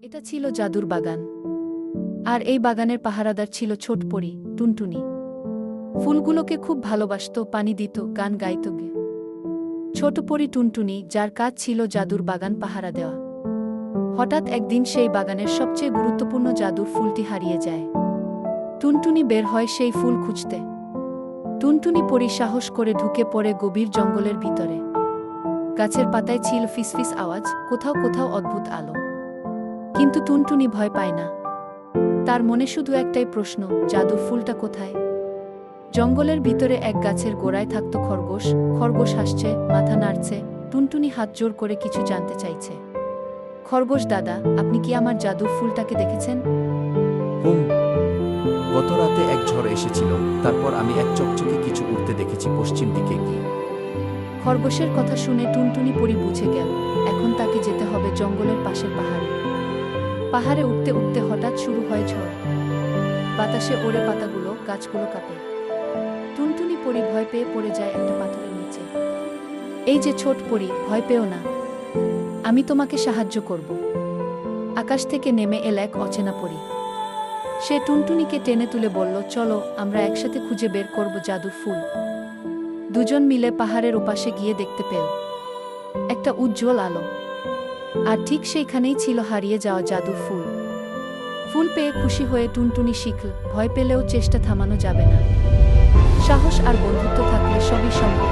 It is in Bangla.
এটা ছিল জাদুর বাগান। আর এই বাগানের পাহারাদার ছিল ছোট পরী, টুনটুনি। ফুলগুলোকে খুব ভালোবাসত, পানি দিত, গান গাইত। ছোট পরী টুনটুনি, যার কাজ ছিল জাদুর বাগান পাহারা দেওয়া। হঠাৎ একদিন সেই বাগানের সবচেয়ে গুরুত্বপূর্ণ জাদুর ফুলটি হারিয়ে যায়। টুনটুনি বের হয় সেই ফুল খুঁজতে। টুনটুনি পরী সাহস করে ঢুকে পড়ে গভীর জঙ্গলের ভিতরে। গাছের পাতায় ছিল ফিসফিস আওয়াজ, কোথাও কোথাও অদ্ভুত আলো। কিন্তু টুনটুনি ভয় পায় না। তার মনে শুধু একটাই প্রশ্ন, জাদুর ফুলটা কোথায়? জঙ্গলের ভিতরে এক গাছের গোড়ায় থাকত খরগোশ। খরগোশ হাসছে, মাথা নাড়ছে। টুনটুনি হাত জোর করে কিছু জানতে চাইছে। খরগোশ দাদা, আপনি কি আমার জাদুর ফুলটাকে দেখেছেন? হুম, গত রাতে এক ঝড় এসেছিল, তারপর আমি এক চকচকে কিছু উড়তে দেখেছি পশ্চিম দিকে গিয়ে। খরগোশের কথা শুনে টুনটুনি পরী বুঝে গেল, এখন তাকে যেতে হবে জঙ্গলের পাশের পাহাড়ে। পাহাড়ে উঠতে উঠতে হঠাৎ শুরু হয় ঝড়। বাতাসে ওড়ে পাতাগুলো, গাছগুলো কাঁপে। টুনটুনি পরী ভয় পেয়ে পড়ে যায় একটা পাথরের নিচে। এই যে ছোট পরী, ভয় পেও না, আমি তোমাকে সাহায্য করব। আকাশ থেকে নেমে এল এক অচেনা পরী। সে টুনটুনিকে টেনে তুলে বলল, চলো, আমরা একসাথে খুঁজে বের করব জাদুর ফুল। দুজন মিলে পাহাড়ের ওপাশে গিয়ে দেখতে পেল একটা উজ্জ্বল আলো। আর ঠিক সেইখানেই ছিল হারিয়ে যাওয়া জাদুর ফুল। ফুল পেয়ে খুশি হয়ে টুনটুনি শিখল, ভয় পেলেও চেষ্টা থামানো যাবে না। সাহস আর বন্ধুত্ব থাকলে সবই সম্ভব।